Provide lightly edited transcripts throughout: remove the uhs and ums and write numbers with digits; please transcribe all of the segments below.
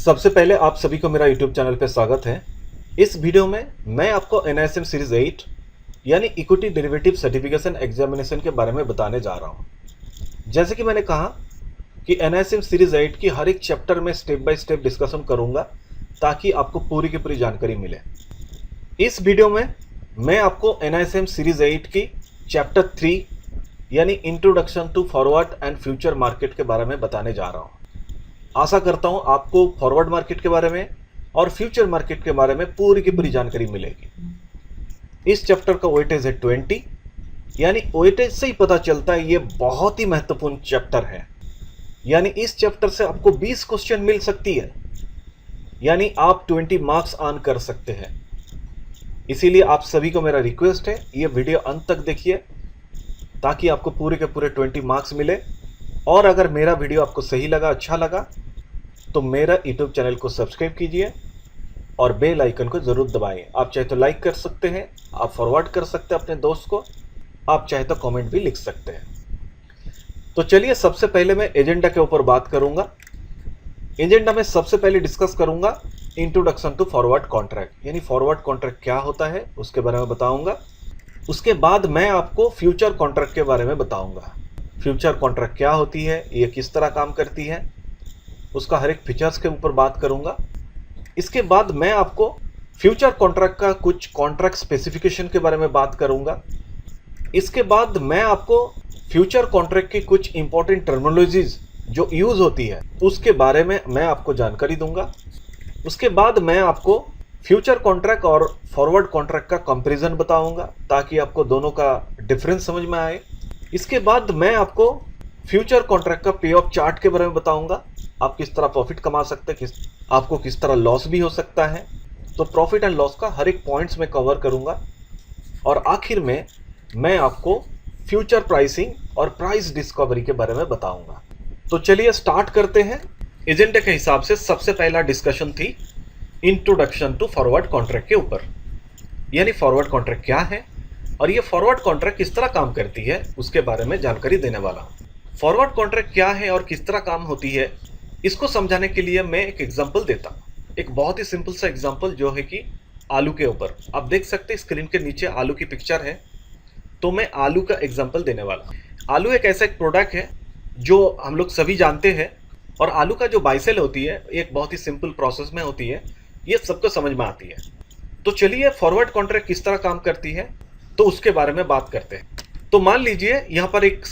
सबसे पहले आप सभी को मेरा YouTube चैनल पे स्वागत है। इस वीडियो में मैं आपको NISM सीरीज 8 यानी इक्विटी डेरिवेटिव सर्टिफिकेशन एग्जामिनेशन के बारे में बताने जा रहा हूं। जैसे कि मैंने कहा कि NISM सीरीज 8 की हर एक चैप्टर में स्टेप बाय स्टेप डिस्कशन करूंगा ताकि आपको पूरी की पूरी जानकारी मिले। इस वीडियो में मैं आपको NISM सीरीज 8 की चैप्टर 3 यानी introduction to forward and future market के बारे में बताने जा रहा हूं। आशा करता हूं आपको फॉरवर्ड मार्केट के बारे में और फ्यूचर मार्केट के बारे में पूरी की पूरी जानकारी मिलेगी। इस चैप्टर का वेटेज है 20, यानी वेटेज से ही पता चलता है ये बहुत ही महत्वपूर्ण चैप्टर है। यानी इस चैप्टर से आपको 20 क्वेश्चन मिल सकती है, यानी आप 20 मार्क्स अर्न कर सकते हैं। इसीलिए आप सभी को मेरा रिक्वेस्ट है, ये वीडियो अंत तक देखिए ताकि आपको पूरे के पूरे 20 मार्क्स मिले। और अगर मेरा वीडियो आपको सही लगा, अच्छा लगा, तो मेरा YouTube चैनल को सब्सक्राइब कीजिए और बेल आइकन को ज़रूर दबाएं। आप चाहे तो लाइक कर सकते हैं, आप फॉरवर्ड कर सकते हैं अपने दोस्त को, आप चाहे तो कमेंट भी लिख सकते हैं। तो चलिए, सबसे पहले मैं एजेंडा के ऊपर बात करूंगा। एजेंडा में सबसे पहले डिस्कस करूंगा इंट्रोडक्शन टू फॉरवर्ड कॉन्ट्रैक्ट, यानी फॉरवर्ड कॉन्ट्रैक्ट क्या होता है उसके बारे में बताऊंगा। उसके बाद मैं आपको फ्यूचर कॉन्ट्रैक्ट के बारे में बताऊंगा। फ्यूचर कॉन्ट्रैक्ट क्या होती है, ये किस तरह काम करती है, उसका हर एक फीचर्स के ऊपर बात करूंगा। इसके बाद मैं आपको फ्यूचर कॉन्ट्रैक्ट का कुछ कॉन्ट्रैक्ट स्पेसिफिकेशन के बारे में बात करूंगा। इसके बाद मैं आपको फ्यूचर कॉन्ट्रैक्ट की कुछ इंपॉर्टेंट टर्मिनोलॉजीज जो यूज होती है उसके बारे में मैं आपको जानकारी दूंगा। उसके बाद मैं आपको फ्यूचर कॉन्ट्रैक्ट और फॉरवर्ड कॉन्ट्रैक्ट का कंपैरिजन बताऊंगा ताकि आपको दोनों का डिफरेंस समझ में आए। इसके बाद मैं आपको फ्यूचर कॉन्ट्रैक्ट का पे ऑफ चार्ट के बारे में बताऊंगा, आप किस तरह प्रॉफिट कमा सकते हैं, आपको किस तरह लॉस भी हो सकता है। तो प्रॉफिट एंड लॉस का हर एक पॉइंट्स में कवर करूंगा। और आखिर में मैं आपको फ्यूचर प्राइसिंग और प्राइस डिस्कवरी के बारे में बताऊंगा। तो चलिए स्टार्ट करते हैं। एजेंडे के हिसाब से सबसे पहला डिस्कशन थी इंट्रोडक्शन टू फॉरवर्ड कॉन्ट्रैक्ट के ऊपर, यानी फॉरवर्ड कॉन्ट्रैक्ट क्या है और ये फॉरवर्ड कॉन्ट्रैक्ट किस तरह काम करती है उसके बारे में जानकारी देने वाला हूं। फॉरवर्ड कॉन्ट्रैक्ट क्या है और किस तरह काम होती है, इसको समझाने के लिए मैं एक एग्जांपल देता हूं। एक बहुत ही सिंपल सा एग्जांपल जो है कि आलू के ऊपर। आप देख सकते हैं स्क्रीन के नीचे आलू की पिक्चर है, तो मैं आलू का एग्जांपल देने वाला हूं। आलू एक ऐसा एक प्रोडक्ट है जो हम लोग सभी जानते हैं, और आलू का जो बाइसेल होती है एक बहुत ही सिंपल प्रोसेस में होती है, ये सबको समझ में आती है। तो चलिए फॉरवर्ड कॉन्ट्रैक्ट किस तरह काम करती है तो उसके बारे में बात करते हैं। तो मान लीजिए यहाँ पर एक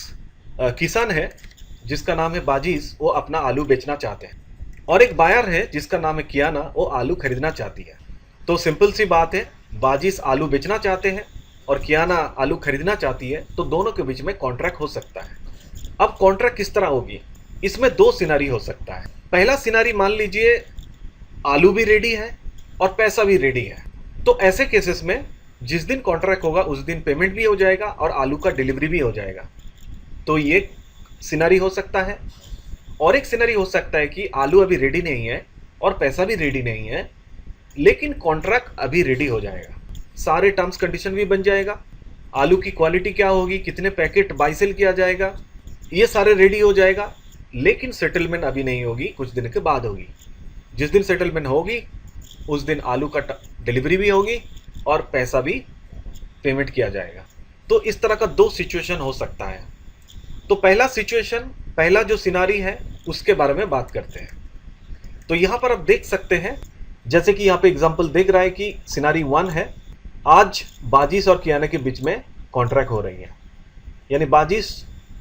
किसान है जिसका नाम है बाजीज, वो अपना आलू बेचना चाहते हैं, और एक बायर है जिसका नाम है कियाना, वो आलू खरीदना चाहती है। तो सिंपल सी बात है, बाजीज आलू बेचना चाहते हैं और कियाना आलू खरीदना चाहती है, तो दोनों के बीच में कॉन्ट्रैक्ट हो सकता है। अब कॉन्ट्रैक्ट किस तरह होगी, इसमें दो सिनारी हो सकता है। पहला सिनारी, मान लीजिए आलू भी रेडी है और पैसा भी रेडी है, तो ऐसे केसेस में जिस दिन कॉन्ट्रैक्ट होगा उस दिन पेमेंट भी हो जाएगा और आलू का डिलीवरी भी हो जाएगा। तो ये सिनारी हो सकता है। और एक सिनारी हो सकता है कि आलू अभी रेडी नहीं है और पैसा भी रेडी नहीं है, लेकिन कॉन्ट्रैक्ट अभी रेडी हो जाएगा, सारे टर्म्स कंडीशन भी बन जाएगा, आलू की क्वालिटी क्या होगी, कितने पैकेट बाई सेल किया जाएगा, ये सारे रेडी हो जाएगा, लेकिन सेटलमेंट अभी नहीं होगी, कुछ दिन के बाद होगी। जिस दिन सेटलमेंट होगी उस दिन आलू का डिलीवरी भी होगी और पैसा भी पेमेंट किया जाएगा। तो इस तरह का दो सिचुएशन हो सकता है। तो पहला सिचुएशन, पहला जो सिनारी है उसके बारे में बात करते हैं। तो यहाँ पर आप देख सकते हैं, जैसे कि यहाँ पे एग्जांपल देख रहा है कि सिनारी 1 है, आज बाजीस और कियाना के बीच में कॉन्ट्रैक्ट हो रही है, यानी बाजीस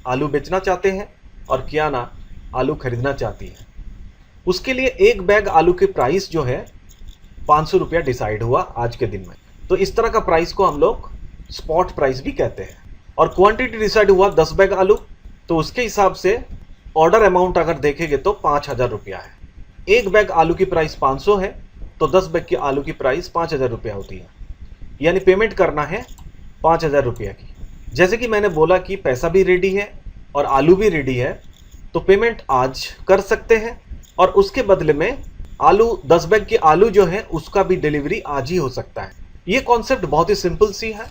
आलू बेचना चाहते हैं और कियाना आलू खरीदना चाहती है। उसके लिए एक बैग आलू की प्राइस जो है 500 रुपया डिसाइड हुआ आज के दिन में। तो इस तरह का प्राइस को हम लोग स्पॉट प्राइस भी कहते हैं। और क्वांटिटी डिसाइड हुआ 10 बैग आलू, तो उसके हिसाब से ऑर्डर अमाउंट अगर देखेंगे तो 5000 रुपया है। एक बैग आलू की प्राइस 500 है, तो 10 बैग की आलू की प्राइस 5000 रुपया होती है, यानी पेमेंट करना है 5000 रुपया की। जैसे कि मैंने बोला कि पैसा भी रेडी है और आलू भी रेडी है, तो पेमेंट आज कर सकते हैं और उसके बदले में आलू 10 बैग की आलू जो है उसका भी डिलीवरी आज ही हो सकता है। ये कॉन्सेप्ट बहुत ही सिंपल सी है।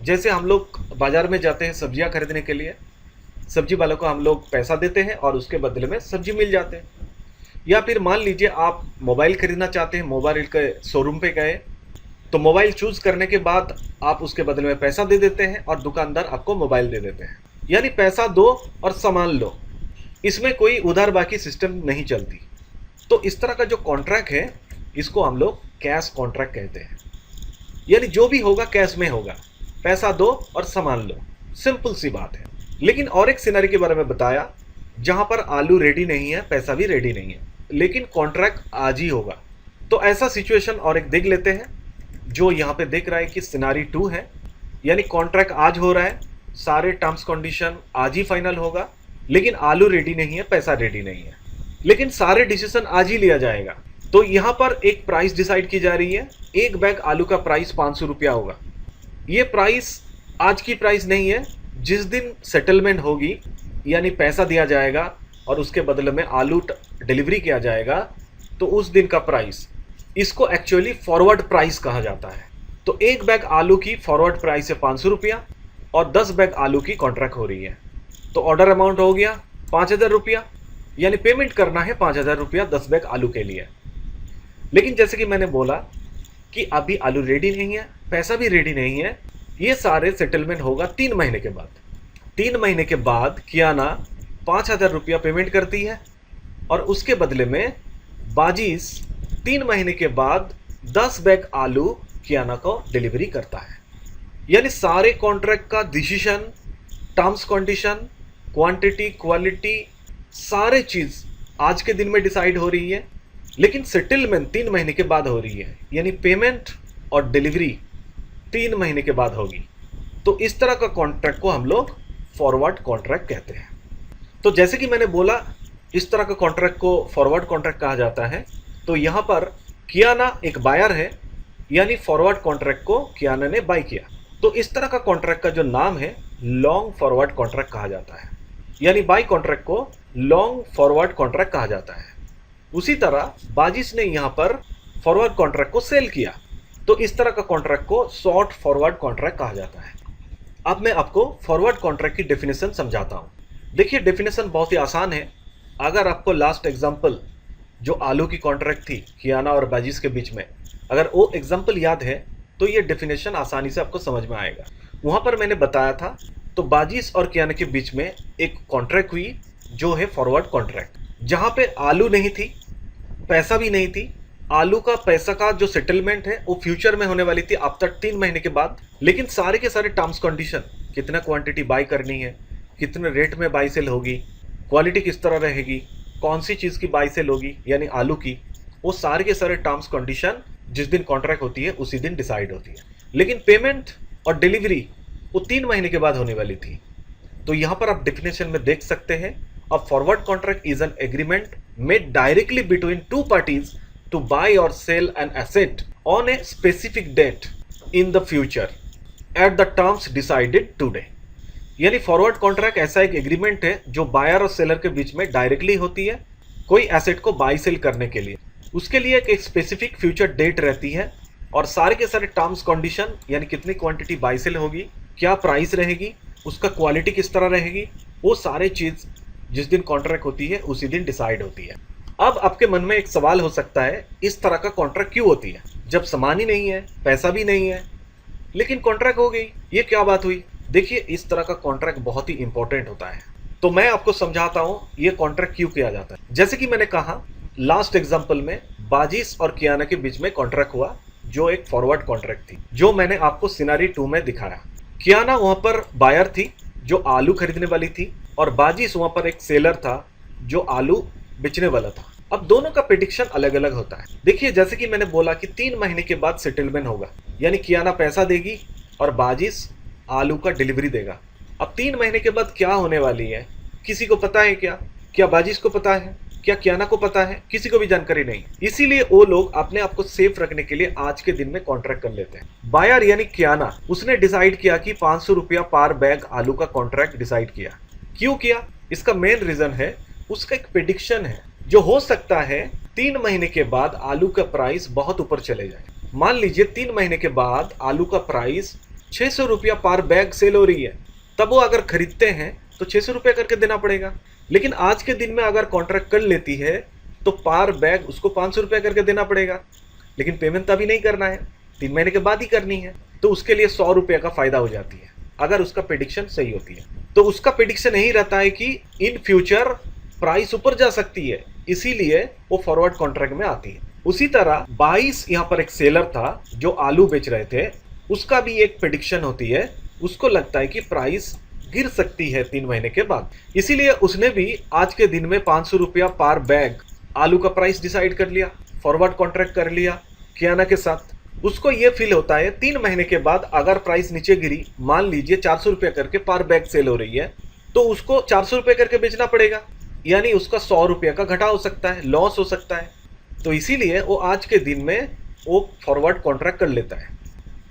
जैसे हम लोग बाजार में जाते हैं सब्जियां खरीदने के लिए, सब्जी वालों को हम लोग पैसा देते हैं और उसके बदले में सब्जी मिल जाते हैं। या फिर मान लीजिए आप मोबाइल खरीदना चाहते हैं, मोबाइल के शोरूम पे गए, तो मोबाइल चूज करने के बाद आप उसके बदले में पैसा दे देते हैं और दुकानदार आपको मोबाइल दे देते हैं। यानी पैसा दो और सामान लो, इसमें कोई उधार बाकी सिस्टम नहीं चलती। तो इस तरह का जो कॉन्ट्रैक्ट है इसको हम लोग कैश कॉन्ट्रैक्ट कहते हैं। यानी जो भी होगा कैश में होगा, पैसा दो और सामान लो, सिंपल सी बात है। लेकिन और एक सिनेरियो के बारे में बताया जहां पर आलू रेडी नहीं है, पैसा भी रेडी नहीं है, लेकिन कॉन्ट्रैक्ट आज ही होगा। तो ऐसा सिचुएशन और एक देख लेते हैं, जो यहाँ पे देख रहा है कि सिनेरियो 2 है। यानी कॉन्ट्रैक्ट आज हो रहा है, सारे टर्म्स कंडीशन आज ही फाइनल होगा, लेकिन आलू रेडी नहीं है, पैसा रेडी नहीं है, लेकिन सारे डिसीजन आज ही लिया जाएगा। तो यहाँ पर एक प्राइस डिसाइड की जा रही है। एक बैग आलू का प्राइस 500 रुपया होगा। ये प्राइस आज की प्राइस नहीं है, जिस दिन सेटलमेंट होगी यानी पैसा दिया जाएगा और उसके बदले में आलू डिलीवरी किया जाएगा, तो उस दिन का प्राइस, इसको एक्चुअली फॉरवर्ड प्राइस कहा जाता है। तो एक बैग आलू की फॉरवर्ड प्राइस है 500 रुपया और 10 बैग आलू की कॉन्ट्रैक्ट हो रही है। तो ऑर्डर अमाउंट हो गया 5000 रुपया, यानी पेमेंट करना है 5000 रुपया 10 बैग आलू के लिए। लेकिन जैसे कि मैंने बोला कि अभी आलू रेडी नहीं है, पैसा भी रेडी नहीं है, ये सारे सेटलमेंट होगा 3 महीने के बाद। 3 महीने के बाद कियाना 5000 रुपया पेमेंट करती है और उसके बदले में बाजीस 3 महीने के बाद 10 बैग आलू कियाना को डिलीवरी करता है। यानी सारे कॉन्ट्रैक्ट का decision, terms condition, quantity, quality, सारे चीज आज के दिन में डिसाइड हो रही है, लेकिन सेटलमेंट 3 महीने के बाद हो रही है। यानी पेमेंट और डिलीवरी 3 महीने के बाद होगी। तो इस तरह का कॉन्ट्रैक्ट को हम लोग फॉरवर्ड कॉन्ट्रैक्ट कहते हैं। तो जैसे कि मैंने बोला, इस तरह का कॉन्ट्रैक्ट को फॉरवर्ड कॉन्ट्रैक्ट कहा जाता है। तो यहाँ पर कियाना एक बायर है, यानी फॉरवर्ड कॉन्ट्रैक्ट को कियाना ने बाय किया। तो इस तरह का कॉन्ट्रैक्ट का जो नाम है लॉन्ग फॉरवर्ड कॉन्ट्रैक्ट कहा जाता है। यानी बाय कॉन्ट्रैक्ट को लॉन्ग फॉरवर्ड कॉन्ट्रैक्ट कहा जाता है। उसी तरह बाजिस ने यहाँ पर फॉरवर्ड कॉन्ट्रैक्ट को सेल किया, तो इस तरह का कॉन्ट्रैक्ट को शॉर्ट फॉरवर्ड कॉन्ट्रैक्ट कहा जाता है। अब मैं आपको फॉरवर्ड कॉन्ट्रैक्ट की डेफिनेशन समझाता हूँ। देखिए, डेफिनेशन बहुत ही आसान है। अगर आपको लास्ट एग्जाम्पल जो आलू की कॉन्ट्रैक्ट थी कियाना और बाजिस के बीच में, अगर वो एग्जाम्पल याद है तो ये डेफिनेशन आसानी से आपको समझ में आएगा। वहाँ पर मैंने बताया था, तो बाजिस और कियाना के बीच में एक कॉन्ट्रैक्ट हुई जो है फॉरवर्ड कॉन्ट्रैक्ट, जहाँ पे आलू नहीं थी, पैसा भी नहीं थी। आलू का पैसा का जो सेटलमेंट है वो फ्यूचर में होने वाली थी आफ्टर 3 महीने के बाद, लेकिन सारे के सारे टर्म्स कंडीशन, कितना क्वांटिटी बाय करनी है, कितने रेट में बाय सेल होगी, क्वालिटी किस तरह रहेगी, कौन सी चीज़ की बाय सेल होगी यानी आलू की, वो सारे के सारे टर्म्स कंडीशन जिस दिन कॉन्ट्रैक्ट होती है उसी दिन डिसाइड होती है। लेकिन पेमेंट और डिलीवरी वो 3 महीने के बाद होने वाली थी। तो यहाँ पर आप डेफिनेशन में देख सकते हैं, a forward contract is an agreement made directly between 2 parties to buy or sell an asset on a specific date in the future at the terms decided today। यानी फॉरवर्ड कॉन्ट्रैक्ट ऐसा एक agreement है जो buyer और seller के बीच में directly होती है कोई एसेट को बाय सेल करने के लिए। उसके लिए एक स्पेसिफिक फ्यूचर डेट रहती है और सारे के सारे टर्म्स कंडीशन, यानी कितनी क्वांटिटी बाय सेल होगी, क्या प्राइस रहेगी, उसका क्वालिटी किस तरह रहेगी, वो सारे चीज़ जिस दिन कॉन्ट्रैक्ट होती है उसी दिन डिसाइड होती है। अब आपके मन में एक सवाल हो सकता है, इस तरह का कॉन्ट्रैक्ट क्यों होती है जब सामान ही नहीं है, पैसा भी नहीं है, लेकिन कॉन्ट्रैक्ट हो गई, ये क्या बात हुई? देखिए, इस तरह का कॉन्ट्रैक्ट बहुत ही इंपॉर्टेंट होता है। तो मैं आपको समझाता हूँ ये कॉन्ट्रैक्ट क्यों किया जाता है। जैसे कि मैंने कहा लास्ट एग्जाम्पल में बाजिस और कियाना के बीच में कॉन्ट्रैक्ट हुआ जो एक फॉरवर्ड कॉन्ट्रैक्ट थी, जो मैंने आपको सिनेरियो 2 में दिखाया। कियाना वहाँ पर बायर थी जो आलू खरीदने वाली थी और बाजिस वहाँ पर एक सेलर था जो आलू बेचने वाला था। अब दोनों का प्रेडिक्शन अलग अलग होता है। देखिए, जैसे कि मैंने बोला कि 3 महीने के बाद सेटलमेंट होगा, यानी कियाना पैसा देगी और बाजिस आलू का डिलीवरी देगा। अब 3 महीने के बाद क्या होने वाली है किसी को पता है क्या? क्या बाजिस को पता है? क्या कियाना को पता है? किसी को भी जानकारी नहीं। इसीलिए वो लोग अपने आप को सेफ रखने के लिए आज के दिन में कॉन्ट्रैक्ट कर लेते हैं। बायर यानी कियाना, उसने डिसाइड किया कि 500 रुपया पर बैग आलू का कॉन्ट्रैक्ट डिसाइड किया। क्यों किया? इसका मेन रीजन है उसका एक प्रेडिक्शन है जो हो सकता है 3 महीने के बाद आलू का प्राइस बहुत ऊपर चले जाए। मान लीजिए 3 महीने के बाद आलू का प्राइस 600 रुपया पर बैग सेल हो रही है, तब वो अगर खरीदते हैं तो 600 रुपया करके देना पड़ेगा। लेकिन आज के दिन में अगर कॉन्ट्रैक्ट कर लेती है तो पर बैग उसको 500 रुपया करके देना पड़ेगा, लेकिन पेमेंट तो अभी नहीं करना है, 3 महीने के बाद ही करनी है। तो उसके लिए 100 रुपये का फायदा हो जाती है अगर उसका प्रेडिक्शन सही होती है। तो उसका प्रेडिक्शन यही रहता है कि इन फ्यूचर प्राइस ऊपर जा सकती है, इसीलिए वो फॉरवर्ड कॉन्ट्रैक्ट में आती है। उसी तरह 22 यहाँ पर एक सेलर था जो आलू बेच रहे थे, उसका भी एक प्रेडिक्शन होती है, उसको लगता है कि प्राइस गिर सकती है 3 महीने के बाद, इसीलिए उसने भी आज के दिन में 500 रुपया पर बैग आलू का प्राइस डिसाइड कर लिया, फॉरवर्ड कॉन्ट्रैक्ट कर लिया कियाना के साथ। उसको ये फील होता है 3 महीने के बाद अगर प्राइस नीचे गिरी, मान लीजिए 400 रुपया करके पर बैग सेल हो रही है, तो उसको 400 रुपये करके बेचना पड़ेगा, यानी उसका 100 रुपये का घटा हो सकता है, लॉस हो सकता है। तो इसीलिए वो आज के दिन में वो फॉरवर्ड कॉन्ट्रैक्ट कर लेता है।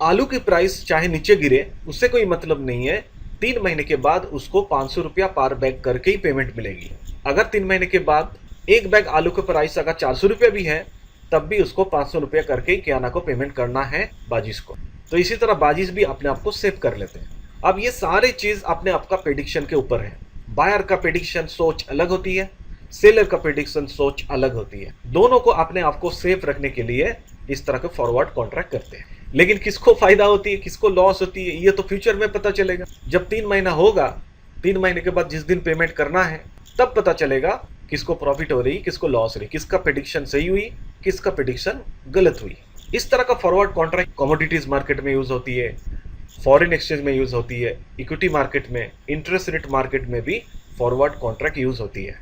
आलू की प्राइस चाहे नीचे गिरे उससे कोई मतलब नहीं है, 3 महीने के बाद उसको 500 रुपया पर बैग करके ही पेमेंट मिलेगी। अगर 3 महीने के बाद एक बैग आलू का प्राइस अगर 400 रुपया भी है, तब भी उसको 500 रुपया करके ही कियाना को पेमेंट करना है बाजिश को। तो इसी तरह बाजिश भी अपने आप को सेव कर लेते हैं। अब ये सारे चीज अपने आप का प्रेडिक्शन के ऊपर है। बायर का प्रेडिक्शन सोच अलग होती है, सेलर का प्रेडिक्शन सोच अलग होती है। दोनों को अपने आप को सेफ रखने के लिए इस तरह के फॉरवर्ड कॉन्ट्रैक्ट करते हैं। लेकिन किसको फायदा होती है, किसको लॉस होती है, ये तो फ्यूचर में पता चलेगा। जब 3 महीना होगा, 3 महीने के बाद जिस दिन पेमेंट करना है, तब पता चलेगा किसको प्रॉफिट हो रही, किसको लॉस हो रही, किसका प्रेडिक्शन सही हुई, किसका प्रेडिक्शन गलत हुई। इस तरह का फॉरवर्ड कॉन्ट्रैक्ट कमोडिटीज मार्केट में यूज होती है, फॉरेन एक्सचेंज में यूज होती है, इक्विटी मार्केट में, इंटरेस्ट रेट मार्केट में भी फॉरवर्ड कॉन्ट्रैक्ट यूज होती है।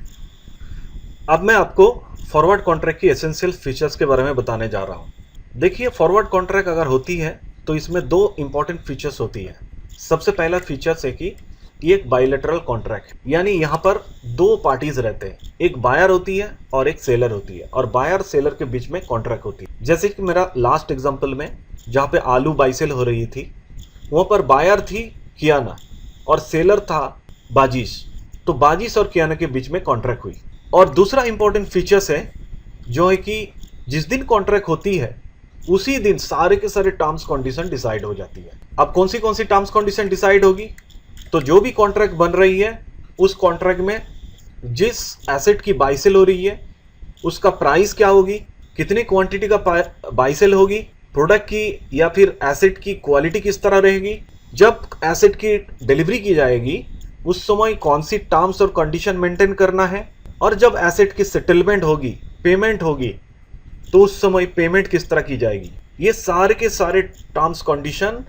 अब मैं आपको फॉरवर्ड कॉन्ट्रैक्ट की एसेंशियल फीचर्स के बारे में बताने जा रहा हूँ। देखिए, फॉरवर्ड कॉन्ट्रैक्ट अगर होती है तो इसमें 2 इंपॉर्टेंट फीचर्स होती है। सबसे पहला फीचर्स है कि ये एक बायलैटरल कॉन्ट्रैक्ट, यानी यहाँ पर 2 पार्टीज रहते हैं, एक बायर होती है और एक सेलर होती है, और बायर सेलर के बीच में कॉन्ट्रैक्ट होती है। जैसे कि मेरा लास्ट एग्जांपल में जहाँ पे आलू बाई सेल हो रही थी, वहाँ पर बायर थी कियाना और सेलर था बाजिश। तो बाजिश और कियाना के बीच में कॉन्ट्रैक्ट हुई। और दूसरा इंपॉर्टेंट फीचर्स है जो है कि जिस दिन कॉन्ट्रैक्ट होती है उसी दिन सारे के सारे टर्म्स कंडीशन डिसाइड हो जाती है। अब कौन सी टर्म्स कंडीशन डिसाइड होगी, तो जो भी कॉन्ट्रैक्ट बन रही है उस कॉन्ट्रैक्ट में जिस एसेट की बाई सेल हो रही है उसका प्राइस क्या होगी, कितनी क्वांटिटी का बाई सेल होगी, प्रोडक्ट की या फिर एसेट की क्वालिटी किस तरह रहेगी, जब एसेट की डिलीवरी की जाएगी उस समय कौन सी टर्म्स और कंडीशन मेंटेन करना है, और जब एसेट की सेटलमेंट होगी, पेमेंट होगी, तो उस समय पेमेंट किस तरह की जाएगी। ये सारे के सारे टर्म्स कंडीशन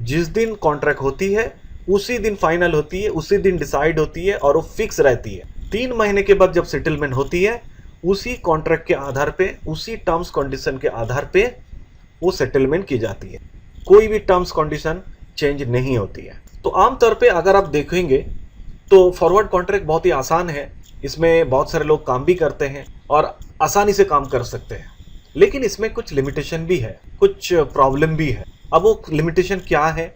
जिस दिन कॉन्ट्रैक्ट होती है उसी दिन फाइनल होती है, उसी दिन डिसाइड होती है और वो फिक्स रहती है। 3 महीने के बाद जब सेटलमेंट होती है उसी कॉन्ट्रैक्ट के आधार पे, उसी टर्म्स कंडीशन के आधार पे वो सेटलमेंट की जाती है। कोई भी टर्म्स कंडीशन चेंज नहीं होती है। तो आमतौर पे अगर आप देखेंगे तो फॉरवर्ड कॉन्ट्रैक्ट बहुत ही आसान है, इसमें बहुत सारे लोग काम भी करते हैं और आसानी से काम कर सकते हैं। लेकिन इसमें कुछ लिमिटेशन भी है, कुछ प्रॉब्लम भी है। अब वो लिमिटेशन क्या है?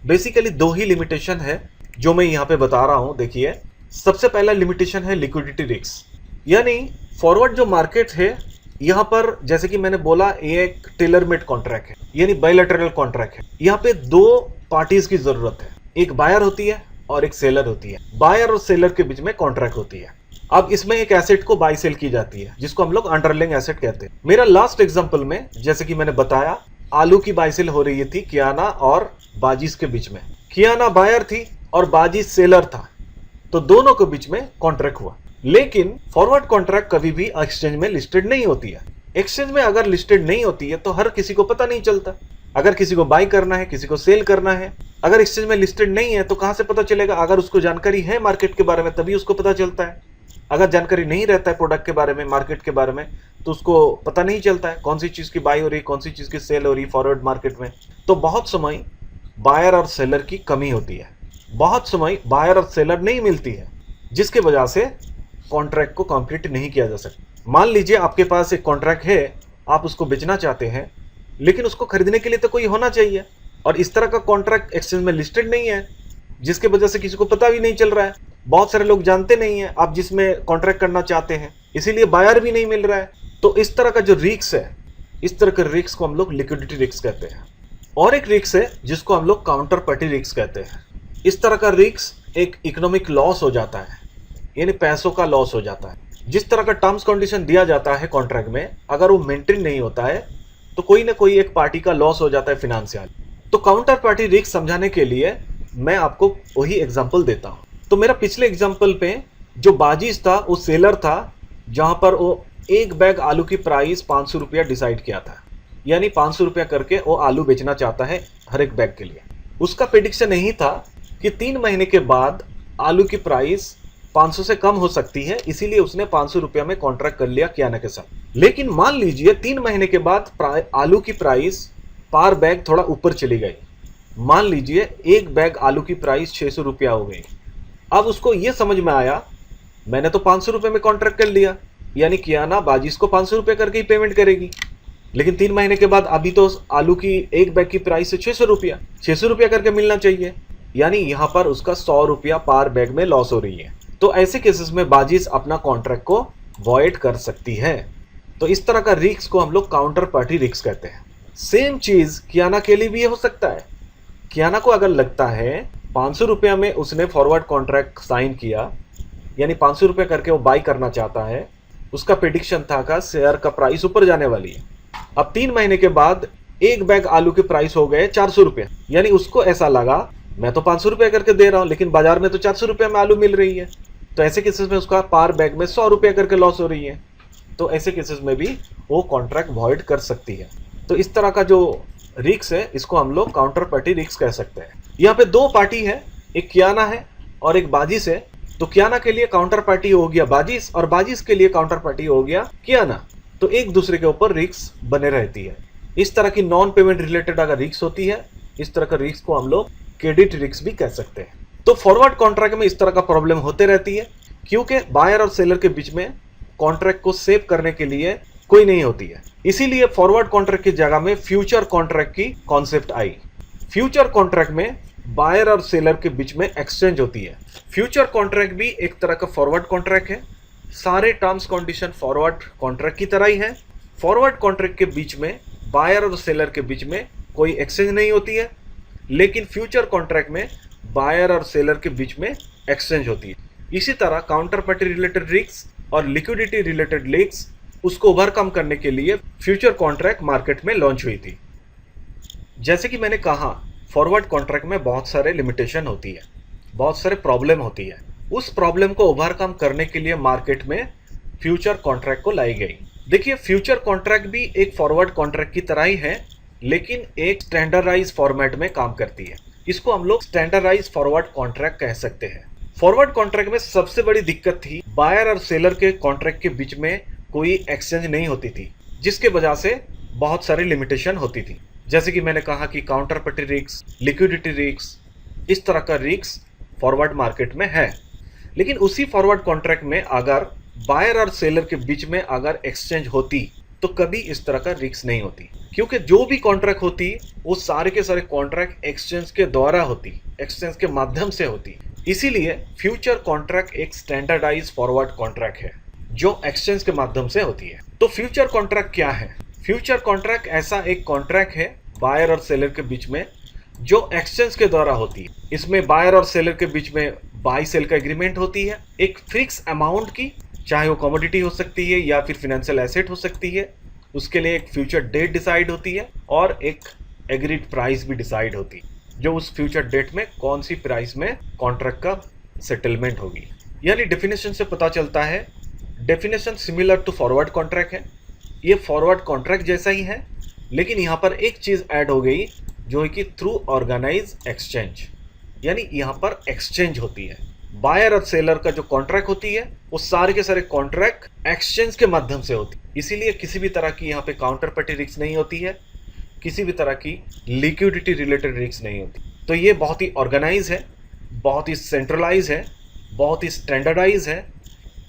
बेसिकली 2 ही लिमिटेशन है जो मैं यहाँ पे बता रहा हूँ। देखिए, सबसे पहला लिमिटेशन है लिक्विडिटी रिस्क, यानी फॉरवर्ड जो मार्केट है यहाँ पर, जैसे कि मैंने बोला, ये एक टेलर मेड कॉन्ट्रैक्ट है, यानी बायलैटरल कॉन्ट्रैक्ट है। यहाँ पे 2 पार्टीज की जरूरत है, एक बायर होती है और एक सेलर होती है। बायर और सेलर के बीच में कॉन्ट्रैक्ट होती है। अब इसमें एक एसेट को बाई सेल की जाती है जिसको हम लोग अंडरलाइंग एसेट कहते हैं। मेरा लास्ट एग्जांपल में जैसे कि मैंने बताया, आलू की बाई सेल हो रही थी कियाना और बाजिश के बीच में। कियाना बायर थी और बाजिश सेलर था, तो दोनों के बीच में कॉन्ट्रैक्ट हुआ। लेकिन फॉरवर्ड कॉन्ट्रैक्ट कभी भी एक्सचेंज में लिस्टेड नहीं होती है। एक्सचेंज में अगर लिस्टेड नहीं होती है तो हर किसी को पता नहीं चलता। अगर किसी को बाई करना है, किसी को सेल करना है, अगर एक्सचेंज में लिस्टेड नहीं है तो कहां से पता चलेगा? अगर उसको जानकारी है मार्केट के बारे में तभी उसको पता चलता है। अगर जानकारी नहीं रहता है प्रोडक्ट के बारे में, मार्केट के बारे में, तो उसको पता नहीं चलता है कौन सी चीज की बाई हो रही है, कौन सी चीज की सेल हो रही है फॉरवर्ड मार्केट में। तो बहुत समय बायर और सेलर की कमी होती है, बहुत समय बायर और सेलर नहीं मिलती है, जिसके वजह से कॉन्ट्रैक्ट को कंप्लीट नहीं किया जा सकता। मान लीजिए आपके पास एक कॉन्ट्रैक्ट है, आप उसको बेचना चाहते हैं, लेकिन उसको खरीदने के लिए तो कोई होना चाहिए, और इस तरह का कॉन्ट्रैक्ट एक्सचेंज में लिस्टेड नहीं है, जिसके वजह से किसी को पता भी नहीं चल रहा है। बहुत सारे लोग जानते नहीं है आप जिसमें कॉन्ट्रैक्ट करना चाहते हैं, इसीलिए बायर भी नहीं मिल रहा है। तो इस तरह का जो रिस्क है, इस तरह के रिस्क को हम लोग लिक्विडिटी रिस्क कहते हैं। और एक रिस्क है जिसको हम लोग काउंटर पार्टी रिस्क कहते हैं। इस तरह का रिस्क एक इकोनॉमिक लॉस हो जाता है, यानी पैसों का लॉस हो जाता है। जिस तरह का टर्म्स कंडीशन दिया जाता है कॉन्ट्रैक्ट में, अगर वो मेंटेन नहीं होता है तो कोई ना कोई एक पार्टी का लॉस हो जाता है फिनेंशियल। तो काउंटर पार्टी रिस्क समझाने के लिए मैं आपको वही एग्जांपल देता हूँ। तो मेरा पिछले एग्जांपल पे जो बाजीज था वो सेलर था, जहां पर वो एक बैग आलू की प्राइस 500 रुपया डिसाइड किया था, यानी 500 रुपया करके वो आलू बेचना चाहता है हर एक बैग के लिए। उसका प्रेडिक्शन यही था कि 3 महीने के बाद आलू की प्राइस 500 से कम हो सकती है, इसीलिए उसने 500 रुपया में कॉन्ट्रैक्ट कर लिया कियाना के साथ। लेकिन मान लीजिए 3 महीने के बाद आलू की प्राइस पर बैग थोड़ा ऊपर चली गई। मान लीजिए एक बैग आलू की प्राइस 600 रुपया हो गई। अब उसको ये समझ में आया, मैंने तो 500 रुपये में कॉन्ट्रैक्ट कर लिया, यानी कियाना बाजीज को 500 रुपये करके ही पेमेंट करेगी। लेकिन 3 महीने के बाद अभी तो आलू की एक बैग की प्राइस है 600 रुपया करके मिलना चाहिए, यानी यहाँ पर उसका 100 रुपया पर बैग में लॉस हो रही है। तो ऐसे केसेस में बाजीज अपना कॉन्ट्रैक्ट को वॉइड कर सकती है। तो इस तरह का रिस्क को हम लोग काउंटर पार्टी रिस्क कहते हैं। सेम चीज कियाना के लिए भी हो सकता है। कियाना को अगर लगता है 500 रुपया में उसने फॉरवर्ड कॉन्ट्रैक्ट साइन किया, यानी 500 रुपया करके वो बाई करना चाहता है, उसका प्रेडिक्शन था का शेयर का प्राइस ऊपर जाने वाली है। अब 3 महीने के बाद एक बैग आलू के प्राइस हो गए 400 रुपये, यानी उसको ऐसा लगा मैं तो 500 रुपये करके दे रहा हूँ, लेकिन बाजार में तो 400 रुपये में आलू मिल रही है। तो ऐसे केसेस में उसका पर बैग में 100 रुपये करके लॉस हो रही है। तो ऐसे केसेस में भी वो कॉन्ट्रैक्ट वॉइड कर सकती है। तो इस तरह का जो रिस्क है, इसको हम लोग काउंटर पार्टी रिस्क कह सकते हैं। यहाँ पे दो पार्टी है, एक कियाना है और एक बाजीज है। तो कियाना के लिए काउंटर पार्टी हो गया बाजीज और बाजीज के लिए काउंटर पार्टी हो गया कियाना। तो एक दूसरे के ऊपर रिस्क बने रहती है। इस तरह की नॉन पेमेंट रिलेटेड अगर रिस्क होती है, इस तरह का रिस्क को हम लोग क्रेडिट रिस्क भी कह सकते हैं। तो फॉरवर्ड कॉन्ट्रैक्ट में इस तरह का प्रॉब्लम होते रहती है, क्योंकि बायर और सेलर के बीच में कॉन्ट्रैक्ट को सेव करने के लिए कोई नहीं होती है। इसीलिए फॉरवर्ड कॉन्ट्रैक्ट की जगह में फ्यूचर कॉन्ट्रैक्ट की कॉन्सेप्ट आई। फ्यूचर कॉन्ट्रैक्ट में बायर और सेलर के बीच में एक्सचेंज होती है। फ्यूचर कॉन्ट्रैक्ट भी एक तरह का फॉरवर्ड कॉन्ट्रैक्ट है। सारे टर्म्स कंडीशन फॉरवर्ड कॉन्ट्रैक्ट की तरह ही है। फॉरवर्ड कॉन्ट्रैक्ट के बीच में बायर और सेलर के बीच में कोई एक्सचेंज नहीं होती है, लेकिन फ्यूचर कॉन्ट्रैक्ट में बायर और सेलर के बीच में एक्सचेंज होती है। इसी तरह काउंटर पार्टी रिलेटेड रिस्क और लिक्विडिटी रिलेटेड रिस्क, उसको ओवरकम करने के लिए फ्यूचर कॉन्ट्रैक्ट मार्केट में लॉन्च हुई थी। जैसे कि मैंने कहा, फॉरवर्ड कॉन्ट्रैक्ट में बहुत सारे लिमिटेशन होती है, बहुत सारे प्रॉब्लम होती है। उस प्रॉब्लम को ओवरकम करने के लिए मार्केट में फ्यूचर कॉन्ट्रैक्ट को लाई गई। देखिए, फ्यूचर कॉन्ट्रैक्ट भी एक फॉरवर्ड कॉन्ट्रैक्ट की तरह ही है, लेकिन एक स्टैंडर्डाइज फॉर्मेट में काम करती है। इसको हम लोग स्टैंडर्डाइज फॉरवर्ड कॉन्ट्रैक्ट कह सकते हैं। फॉरवर्ड कॉन्ट्रैक्ट में सबसे बड़ी दिक्कत थी, बायर और सेलर के कॉन्ट्रैक्ट के बीच में कोई एक्सचेंज नहीं होती थी, जिसके वजह से बहुत सारी लिमिटेशन होती थी। जैसे कि मैंने कहा कि counter party risk, liquidity risk, इस तरह का रिस्क फॉरवर्ड मार्केट में है। लेकिन उसी फॉरवर्ड कॉन्ट्रैक्ट में अगर बायर और सेलर के बीच में अगर एक्सचेंज होती तो कभी इस तरह का रिस्क नहीं होती, क्योंकि जो भी कॉन्ट्रैक्ट होती वो सारे के सारे कॉन्ट्रैक्ट एक्सचेंज के द्वारा होती, एक्सचेंज के माध्यम से होती। इसीलिए फ्यूचर कॉन्ट्रैक्ट एक स्टैंडर्डाइज फॉरवर्ड कॉन्ट्रैक्ट है जो एक्सचेंज के माध्यम से होती है। तो फ्यूचर कॉन्ट्रैक्ट क्या है? फ्यूचर कॉन्ट्रैक्ट ऐसा एक कॉन्ट्रैक्ट है बायर और सेलर के बीच में जो एक्सचेंज के द्वारा होती है। इसमें बायर और सेलर के बीच में बाई सेल का एग्रीमेंट होती है, एक फिक्स अमाउंट की, चाहे वो कमोडिटी हो सकती है या फिर फाइनेंशियल एसेट हो सकती है। उसके लिए एक फ्यूचर डेट डिसाइड होती है और एक एग्रीड प्राइस भी डिसाइड होती है, जो उस फ्यूचर डेट में कौन सी प्राइस में कॉन्ट्रैक्ट का सेटलमेंट होगी। यानी डेफिनेशन से पता चलता है, definition similar to forward contract है। ये फॉरवर्ड कॉन्ट्रैक्ट जैसा ही है, लेकिन यहाँ पर एक चीज़ ऐड हो गई जो है कि थ्रू ऑर्गेनाइज एक्सचेंज, यानी यहाँ पर एक्सचेंज होती है। बायर और सेलर का जो कॉन्ट्रैक्ट होती है वो सारे के सारे कॉन्ट्रैक्ट एक्सचेंज के माध्यम से होती है। इसीलिए किसी भी तरह की यहाँ पे काउंटर पार्टी रिस्क नहीं होती है, किसी भी तरह की लिक्विडिटी रिलेटेड रिस्क नहीं होती। तो ये बहुत ही ऑर्गेनाइज है, बहुत ही सेंट्रलाइज है, बहुत ही स्टैंडर्डाइज है।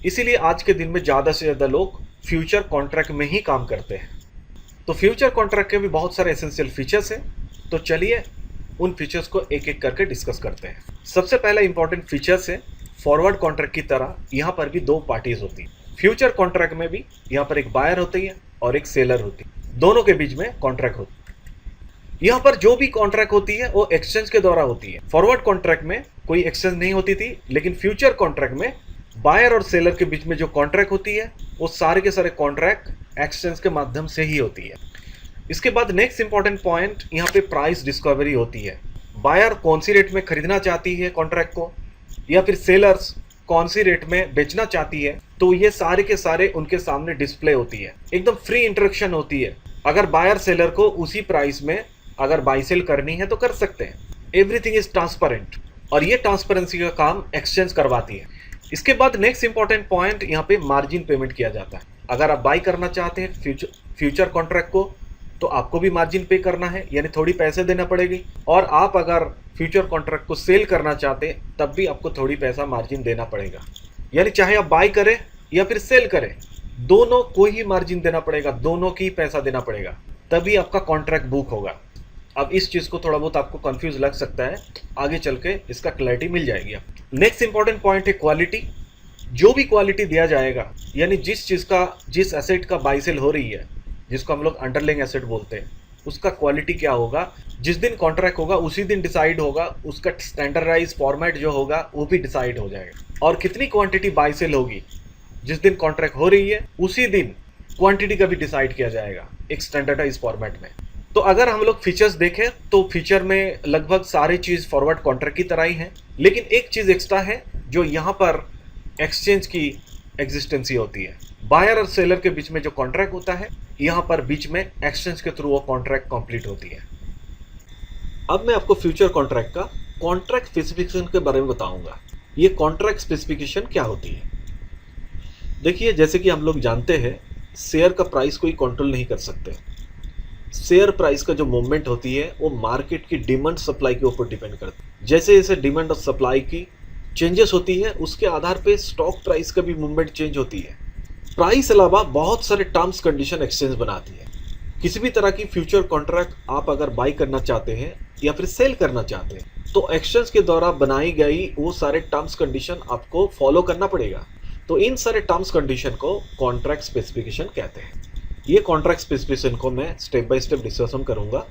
इसीलिए आज के दिन में ज़्यादा से ज़्यादा लोग फ्यूचर कॉन्ट्रैक्ट में ही काम करते हैं। तो फ्यूचर कॉन्ट्रैक्ट के भी बहुत सारे एसेंशियल फीचर्स हैं। तो चलिए उन फीचर्स को एक एक करके डिस्कस करते हैं। सबसे पहला इंपॉर्टेंट फीचर्स है, फॉरवर्ड कॉन्ट्रैक्ट की तरह यहाँ पर भी दो पार्टीज होती है। फ्यूचर कॉन्ट्रैक्ट में भी यहाँ पर एक बायर होती है और एक सेलर होती है, दोनों के बीच में कॉन्ट्रैक्ट होती है। यहाँ पर जो भी कॉन्ट्रैक्ट होती है वो एक्सचेंज के द्वारा होती है। फॉरवर्ड कॉन्ट्रैक्ट में कोई एक्सचेंज नहीं होती थी, लेकिन फ्यूचर कॉन्ट्रैक्ट में बायर और सेलर के बीच में जो कॉन्ट्रैक्ट होती है वो सारे के सारे कॉन्ट्रैक्ट एक्सचेंज के माध्यम से ही होती है। इसके बाद नेक्स्ट इंपॉर्टेंट पॉइंट यहाँ पे प्राइस डिस्कवरी होती है। बायर कौन सी रेट में खरीदना चाहती है कॉन्ट्रैक्ट को, या फिर सेलर्स कौन सी रेट में बेचना चाहती है, तो ये सारे के सारे उनके सामने डिस्प्ले होती है। एकदम फ्री इंटरेक्शन होती है। अगर बायर सेलर को उसी प्राइस में अगर बाई सेल करनी है तो कर सकते हैं। एवरीथिंग इज ट्रांसपेरेंट, और ये ट्रांसपेरेंसी का काम एक्सचेंज करवाती है। इसके बाद नेक्स्ट इंपॉर्टेंट पॉइंट यहाँ पे मार्जिन पेमेंट किया जाता है। अगर आप बाई करना चाहते हैं फ्यूचर कॉन्ट्रैक्ट को, तो आपको भी मार्जिन पे करना है, यानी थोड़ी पैसे देना पड़ेगी। और आप अगर फ्यूचर कॉन्ट्रैक्ट को सेल करना चाहते हैं तब भी आपको थोड़ी पैसा मार्जिन देना पड़ेगा। यानी चाहे आप बाई करें या फिर सेल करें, दोनों को ही मार्जिन देना पड़ेगा, दोनों की पैसा देना पड़ेगा, तभी आपका कॉन्ट्रैक्ट बुक होगा। अब इस चीज़ को थोड़ा बहुत आपको कंफ्यूज लग सकता है, आगे चल के इसका क्लैरिटी मिल जाएगी आपको। नेक्स्ट इंपॉर्टेंट पॉइंट है क्वालिटी। जो भी क्वालिटी दिया जाएगा, यानी जिस एसेट का बाई सेल हो रही है, जिसको हम लोग अंडरलाइंग एसेट बोलते हैं, उसका क्वालिटी क्या होगा, जिस दिन कॉन्ट्रैक्ट होगा उसी दिन डिसाइड होगा। उसका स्टैंडर्डाइज फॉर्मेट जो होगा वो भी डिसाइड हो जाएगा। और कितनी क्वांटिटी बाई सेल होगी, जिस दिन कॉन्ट्रैक्ट हो रही है उसी दिन क्वांटिटी का भी डिसाइड किया जाएगा एक स्टैंडर्डाइज फॉर्मेट में। तो अगर हम लोग फीचर्स देखें तो फीचर में लगभग सारी चीज़ फॉरवर्ड कॉन्ट्रैक्ट की तरह ही है, लेकिन एक चीज़ एक्स्ट्रा है जो यहाँ पर एक्सचेंज की एग्जिस्टेंसी होती है। बायर और सेलर के बीच में जो कॉन्ट्रैक्ट होता है, यहाँ पर बीच में एक्सचेंज के थ्रू वो कॉन्ट्रैक्ट कंप्लीट होती है। अब मैं आपको फ्यूचर कॉन्ट्रैक्ट का कॉन्ट्रैक्ट स्पेसिफिकेशन के बारे में बताऊंगा। ये कॉन्ट्रैक्ट स्पेसिफिकेशन क्या होती है? देखिए, जैसे कि हम लोग जानते हैं, शेयर का प्राइस कोई कंट्रोल नहीं कर सकते। शेयर प्राइस का जो मूवमेंट होती है वो मार्केट की डिमांड सप्लाई के ऊपर डिपेंड करती है। जैसे जैसे डिमांड और सप्लाई की चेंजेस होती है, उसके आधार पे स्टॉक प्राइस का भी मूवमेंट चेंज होती है। प्राइस अलावा बहुत सारे टर्म्स कंडीशन एक्सचेंज बनाती है। किसी भी तरह की फ्यूचर कॉन्ट्रैक्ट आप अगर बाई करना चाहते हैं या फिर सेल करना चाहते हैं, तो एक्सचेंज के द्वारा बनाई गई वो सारे टर्म्स कंडीशन आपको फॉलो करना पड़ेगा। तो इन सारे टर्म्स कंडीशन को कॉन्ट्रैक्ट स्पेसिफिकेशन कहते हैं। ये कॉन्ट्रैक्ट स्पेसिफिकेशन को मैं स्टेप बाय स्टेप डिस्कशन करूंगा।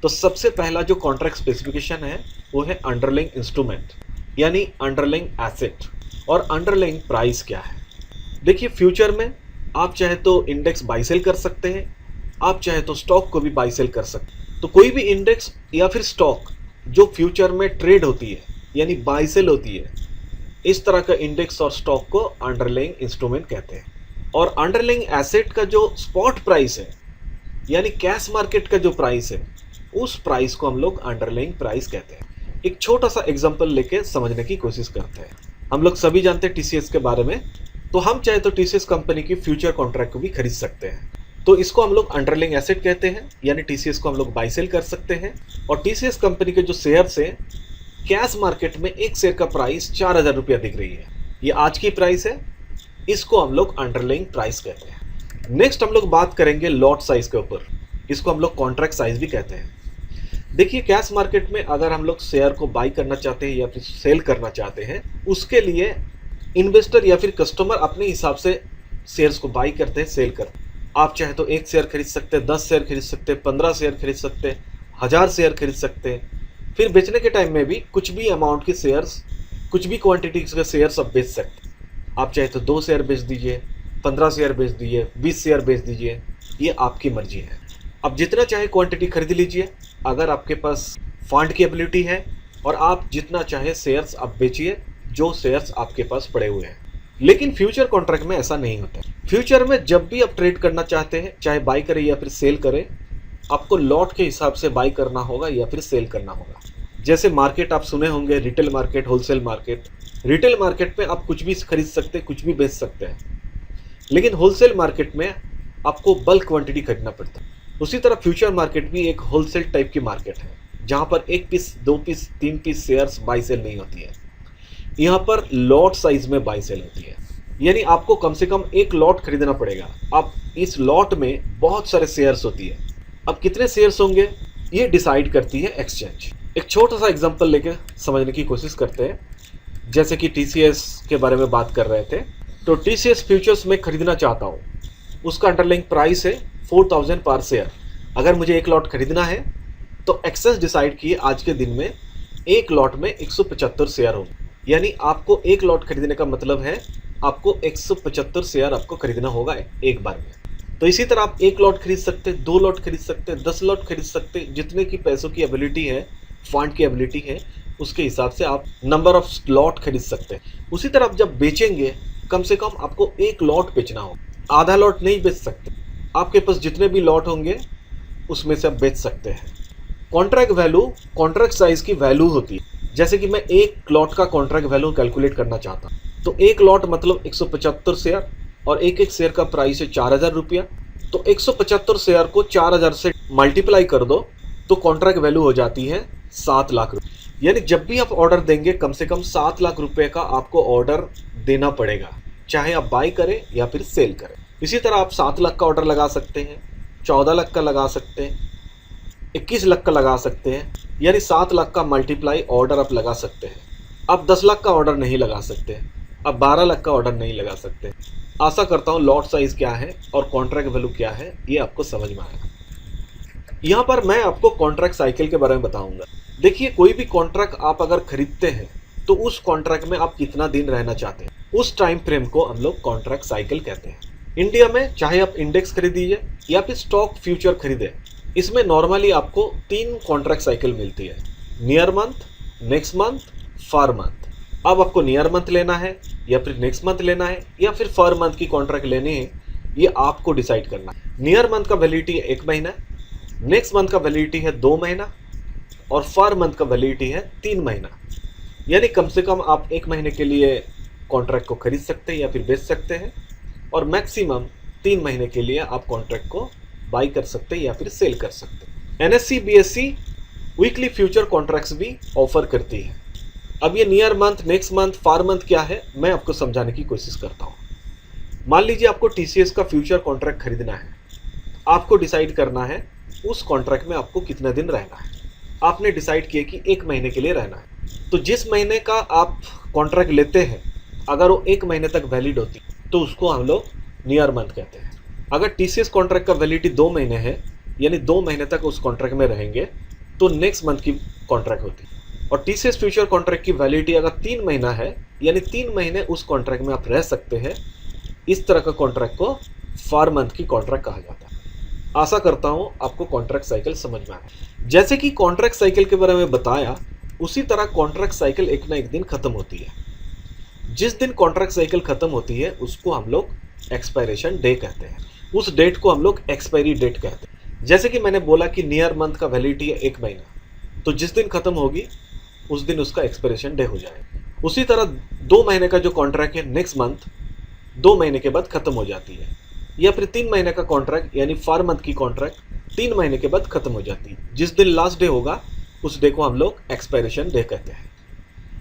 तो सबसे पहला जो कॉन्ट्रैक्ट स्पेसिफिकेशन है वो है अंडरलाइंग इंस्ट्रूमेंट, यानी अंडरलाइंग एसेट। और अंडरलाइंग प्राइस क्या है? देखिए, फ्यूचर में आप चाहे तो इंडेक्स बाई सेल कर सकते हैं, आप चाहे तो स्टॉक को भी बाई सेल कर सकते हैं। तो कोई भी इंडेक्स या फिर स्टॉक जो फ्यूचर में ट्रेड होती है, यानी बाई सेल होती है, इस तरह का इंडेक्स और स्टॉक को अंडरलाइंग इंस्ट्रूमेंट कहते हैं। और अंडरलाइंग एसेट का जो स्पॉट प्राइस है, यानी कैश मार्केट का जो प्राइस है, उस प्राइस को हम लोग अंडरलाइंग प्राइस कहते हैं। एक छोटा सा एग्जांपल लेके समझने की कोशिश करते हैं। हम लोग सभी जानते हैं टीसीएस के बारे में, तो हम चाहे तो टीसीएस कंपनी की फ्यूचर कॉन्ट्रैक्ट को भी खरीद सकते हैं। तो इसको हम लोग अंडरलाइंग एसेट कहते हैं, यानी टीसीएस को हम लोग बाई सेल कर सकते हैं। और टीसीएस कंपनी के जो शेयर्स हैं, कैश मार्केट में एक शेयर का प्राइस 4000 रुपया दिख रही है, ये आज की प्राइस है, इसको हम लोग अंडरलाइंग प्राइस कहते हैं। नेक्स्ट हम लोग बात करेंगे लॉट साइज के ऊपर, इसको हम लोग कॉन्ट्रैक्ट साइज भी कहते हैं। देखिए, कैश मार्केट में अगर हम लोग शेयर को बाई करना चाहते हैं या फिर सेल करना चाहते हैं, उसके लिए इन्वेस्टर या फिर कस्टमर अपने हिसाब से शेयर्स को बाई करते हैं, सेल करते हैं। आप चाहे तो 1 शेयर खरीद सकते हैं, 10 शेयर खरीद सकते हैं, 15 शेयर खरीद सकते हैं, 1000 शेयर खरीद सकते हैं। फिर बेचने के टाइम में भी कुछ भी अमाउंट के शेयर्स, कुछ भी क्वांटिटी के शेयर्स आप बेच सकते हैं। आप चाहे तो 2 शेयर बेच दीजिए, 15 शेयर बेच दीजिए, 20 शेयर बेच दीजिए, ये आपकी मर्जी है। अब जितना चाहे क्वांटिटी खरीद लीजिए, अगर आपके पास फंड की एबिलिटी है, और आप जितना चाहे शेयर्स आप बेचिए, जो शेयर्स आपके पास पड़े हुए हैं। लेकिन फ्यूचर कॉन्ट्रैक्ट में ऐसा नहीं होता। फ्यूचर में जब भी आप ट्रेड करना चाहते हैं, चाहे बाई करें या फिर सेल करें, आपको लॉट के हिसाब से बाई करना होगा या फिर सेल करना होगा। जैसे मार्केट आप सुने होंगे, retail market, wholesale market. Retail market में आप कुछ भी खरीद सकते हैं, कुछ भी बेच सकते हैं, लेकिन होलसेल मार्केट में आपको बल्क क्वांटिटी खरीदना पड़ता है। उसी तरह फ्यूचर मार्केट भी एक होलसेल टाइप की मार्केट है, जहाँ पर 1 piece, 2 piece, 3 piece shares buy sell नहीं होती है। यहाँ पर लॉट साइज में बाई सेल होती है, यानी आपको कम से कम 1 लॉट खरीदना पड़ेगा। अब इस लॉट में बहुत सारे शेयर्स होती है। अब कितने शेयर्स होंगे ये डिसाइड करती है एक्सचेंज। एक छोटा सा एग्जांपल लेके समझने की कोशिश करते हैं। जैसे कि टीसीएस के बारे में बात कर रहे थे, तो टीसीएस फ्यूचर्स में खरीदना चाहता हूँ, उसका अंडरलाइंग प्राइस है 4000 पर शेयर। अगर मुझे 1 लॉट खरीदना है तो एक्सचेंज डिसाइड किए आज के दिन में 1 लॉट में 175 शेयर होंगे। यानी आपको एक लॉट खरीदने का मतलब है आपको 175 शेयर आपको खरीदना होगा एक बार में। तो इसी तरह आप एक लॉट खरीद सकते हैं, 2 लॉट खरीद सकते हैं, 10 लॉट खरीद सकते हैं, जितने की पैसों की एबिलिटी है, फंड की एबिलिटी है, उसके हिसाब से आप नंबर ऑफ लॉट खरीद सकते हैं। उसी तरह आप जब बेचेंगे कम से कम आपको एक लॉट बेचना हो, आधा लॉट नहीं बेच सकते। आपके पास जितने भी लॉट होंगे उसमें से आप बेच सकते हैं। कॉन्ट्रैक्ट वैल्यू कॉन्ट्रैक्ट साइज की वैल्यू होती है। जैसे कि मैं एक लॉट का कॉन्ट्रैक्ट वैल्यू कैलकुलेट करना चाहता हूँ, तो एक लॉट मतलब 175 शेयर और एक एक शेयर का प्राइस है 4000 रुपया। तो 175 शेयर को 4000 से मल्टीप्लाई कर दो तो कॉन्ट्रैक्ट वैल्यू हो जाती है 7 लाख रुपये। यानी जब भी आप ऑर्डर देंगे कम से कम 7 लाख रुपए का आपको ऑर्डर देना पड़ेगा, चाहे आप बाई करें या फिर सेल करें। इसी तरह आप 7 लाख का ऑर्डर लगा सकते हैं, 14 लाख का लगा सकते हैं, 21 लाख का लगा सकते हैं, यानी 7 लाख का मल्टीप्लाई ऑर्डर आप लगा सकते हैं। आप 10 लाख का ऑर्डर नहीं लगा सकते, आप 12 लाख का ऑर्डर नहीं लगा सकते। आशा करता हूँ लॉट साइज क्या है और कॉन्ट्रैक्ट वैल्यू क्या है ये आपको समझ में आएगा। यहाँ पर मैं आपको कॉन्ट्रैक्ट साइकिल के बारे में बताऊंगा। देखिए, कोई भी कॉन्ट्रैक्ट आप अगर खरीदते हैं तो उस कॉन्ट्रैक्ट में आप कितना दिन रहना चाहते हैं, उस टाइम फ्रेम को हम लोग कॉन्ट्रैक्ट साइकिल कहते हैं। इंडिया में चाहे आप इंडेक्स खरीदिए या फिर स्टॉक फ्यूचर खरीदे, इसमें नॉर्मली आपको 3 कॉन्ट्रैक्ट साइकिल मिलती है, नियर मंथ, नेक्स्ट मंथ, फर मंथ। अब आपको नियर मंथ लेना है या फिर नेक्स्ट मंथ लेना है या फिर फर मंथ की कॉन्ट्रैक्ट लेनी है, ये आपको डिसाइड करना है। नियर मंथ का वैलिडिटी है 1 महीना, नेक्स्ट मंथ का वैलिडिटी है 2 महीना और फर मंथ का वैलिडिटी है 3 महीना। यानी कम से कम आप 1 महीने के लिए कॉन्ट्रैक्ट को खरीद सकते हैं या फिर बेच सकते हैं, और मैक्सिमम 3 महीने के लिए आप कॉन्ट्रैक्ट को बाई कर सकते हैं या फिर सेल कर सकते हैं। NSC BSc weekly future contracts भी ऑफर करती है। अब ये नियर मंथ, नेक्स्ट मंथ, फार मंथ क्या है मैं आपको समझाने की कोशिश करता हूँ। मान लीजिए आपको टीसीएस का फ्यूचर कॉन्ट्रैक्ट खरीदना है, आपको डिसाइड करना है उस कॉन्ट्रैक्ट में आपको कितना दिन रहना है। आपने डिसाइड किया कि 1 महीने के लिए रहना है, तो जिस महीने का आप कॉन्ट्रैक्ट लेते हैं अगर वो 1 महीने तक वैलिड होती तो उसको हम लोग नियर मंथ कहते हैं। अगर टीसीएस कॉन्ट्रैक्ट का वैलिडिटी 2 महीने है, यानी 2 महीने तक उस कॉन्ट्रैक्ट में रहेंगे, तो नेक्स्ट मंथ की कॉन्ट्रैक्ट होती है। और टीसीएस फ्यूचर कॉन्ट्रैक्ट की वैलिडिटी अगर 3 महीना है, यानी 3 महीने उस कॉन्ट्रैक्ट में आप रह सकते हैं, इस तरह का कॉन्ट्रैक्ट को फर मंथ की कॉन्ट्रैक्ट कहा जाता है। आशा करता हूँ आपको कॉन्ट्रैक्ट साइकिल समझ में आया। जैसे कि कॉन्ट्रैक्ट साइकिल के बारे में बताया, उसी तरह कॉन्ट्रैक्ट साइकिल एक ना एक दिन खत्म होती है। जिस दिन कॉन्ट्रैक्ट साइकिल खत्म होती है उसको हम लोग एक्सपायरेशन डे कहते हैं, उस डेट को हम लोग एक्सपायरी डेट कहते हैं। जैसे कि मैंने बोला कि नियर मंथ का वैलिडिटी है 1 महीना, तो जिस दिन खत्म होगी उस दिन उसका एक्सपायरेशन डे हो जाएगा। उसी तरह 2 महीने का जो कॉन्ट्रैक्ट है नेक्स्ट मंथ 2 महीने के बाद खत्म हो जाती है, या फिर 3 महीने का कॉन्ट्रैक्ट यानी फर मंथ की कॉन्ट्रैक्ट 3 महीने के बाद खत्म हो जाती है। जिस दिन लास्ट डे होगा उस डे को हम लोग एक्सपायरेशन डे कहते हैं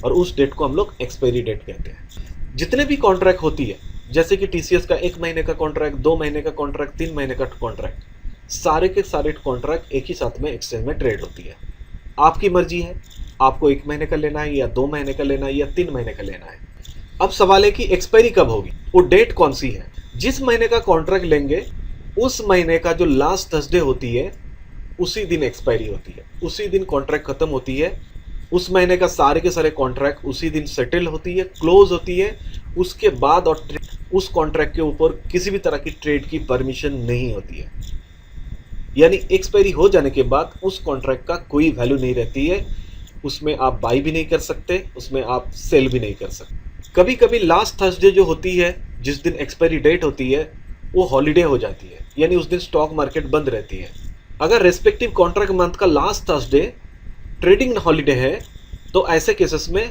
और उस डेट को हम लोग एक्सपायरी डेट कहते हैं। जितने भी कॉन्ट्रैक्ट होती है, जैसे कि टीसीएस का 1 महीने का कॉन्ट्रैक्ट, 2 महीने का कॉन्ट्रैक्ट, 3 महीने का कॉन्ट्रैक्ट, सारे के सारे कॉन्ट्रैक्ट एक ही साथ में एक्सचेंज में ट्रेड होती है। आपकी मर्जी है, आपको 1 महीने का लेना है या 2 महीने का लेना है या 3 महीने का लेना है। अब सवाल है कि एक्सपायरी कब होगी, वो डेट कौन सी है। जिस महीने का कॉन्ट्रैक्ट लेंगे उस महीने का जो लास्ट थर्सडे होती है उसी दिन एक्सपायरी होती है, उसी दिन कॉन्ट्रैक्ट खत्म होती है। उस महीने का सारे के सारे कॉन्ट्रैक्ट उसी दिन सेटल होती है, क्लोज होती है। उसके बाद और उस कॉन्ट्रैक्ट के ऊपर किसी भी तरह की ट्रेड की परमिशन नहीं होती है। यानी एक्सपायरी हो जाने के बाद उस कॉन्ट्रैक्ट का कोई वैल्यू नहीं रहती है, उसमें आप बाई भी नहीं कर सकते, उसमें आप सेल भी नहीं कर सकते। कभी कभी लास्ट थर्सडे जो होती है, जिस दिन एक्सपायरी डेट होती है, वो हॉलीडे हो जाती है, यानी उस दिन स्टॉक मार्केट बंद रहती है। अगर रेस्पेक्टिव कॉन्ट्रैक्ट मंथ का लास्ट थर्सडे ट्रेडिंग हॉलीडे है तो ऐसे केसेस में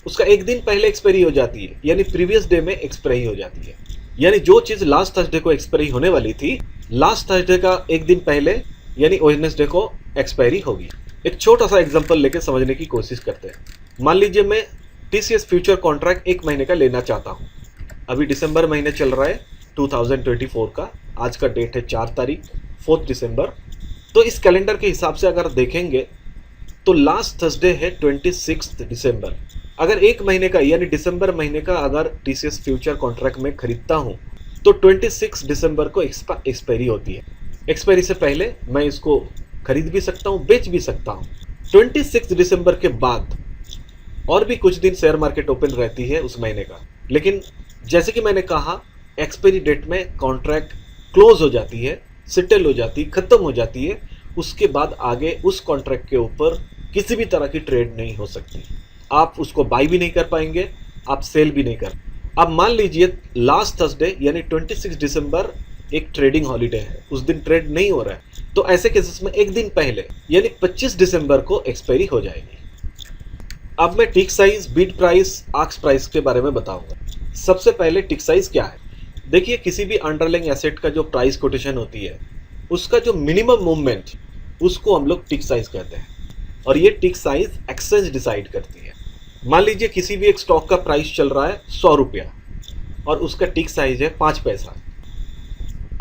उसका 1 दिन पहले एक्सपायरी हो जाती है, यानी प्रीवियस डे में एक्सपायरी हो जाती है। यानी जो चीज़ लास्ट थर्सडे को एक्सपायरी होने वाली थी, लास्ट थर्सडे का 1 दिन पहले यानी वेडनेसडे को एक्सपायरी होगी। एक छोटा सा एग्जांपल लेके समझने की कोशिश करते हैं। मान लीजिए मैं टीसीएस फ्यूचर कॉन्ट्रैक्ट 1 महीने का लेना चाहता हूँ। अभी दिसंबर महीने चल रहा है 2024 का, आज का डेट है 4 तारीख 4 दिसंबर। तो इस कैलेंडर के हिसाब से अगर देखेंगे तो लास्ट थर्सडे है 26 दिसंबर। अगर 1 महीने का यानी दिसंबर महीने का अगर टीसीएस फ्यूचर कॉन्ट्रैक्ट में खरीदता हूँ तो 26 दिसंबर को एक्सपायरी होती है। एक्सपायरी से पहले मैं इसको खरीद भी सकता हूँ, बेच भी सकता हूँ। 26 दिसंबर के बाद और भी कुछ दिन शेयर मार्केट ओपन रहती है उस महीने का। लेकिन जैसे कि मैंने कहा, एक्सपायरी डेट में कॉन्ट्रैक्ट क्लोज हो जाती है, सेटल हो जाती है, ख़त्म हो जाती है। उसके बाद आगे उस कॉन्ट्रैक्ट के ऊपर किसी भी तरह की ट्रेड नहीं हो सकती। आप उसको बाई भी नहीं कर पाएंगे, आप सेल भी नहीं कर। अब मान लीजिए लास्ट थर्सडे यानी 26 दिसंबर एक ट्रेडिंग हॉलीडे है, उस दिन ट्रेड नहीं हो रहा है, तो ऐसे केसेस में एक दिन पहले यानी 25 दिसंबर को एक्सपायरी हो जाएगी। अब मैं tick size, bid price, ask price के बारे में बताऊंगा। सबसे पहले टिक साइज क्या है। देखिए, किसी भी अंडरलाइंग एसेट का जो प्राइस कोटेशन होती है, उसका जो मिनिमम मूवमेंट, उसको हम लोग टिक साइज कहते हैं। और ये टिक साइज एक्सचेंज डिसाइड करती है। मान लीजिए किसी भी एक स्टॉक का प्राइस चल रहा है 100 रुपया और उसका टिक साइज है 5 पैसा।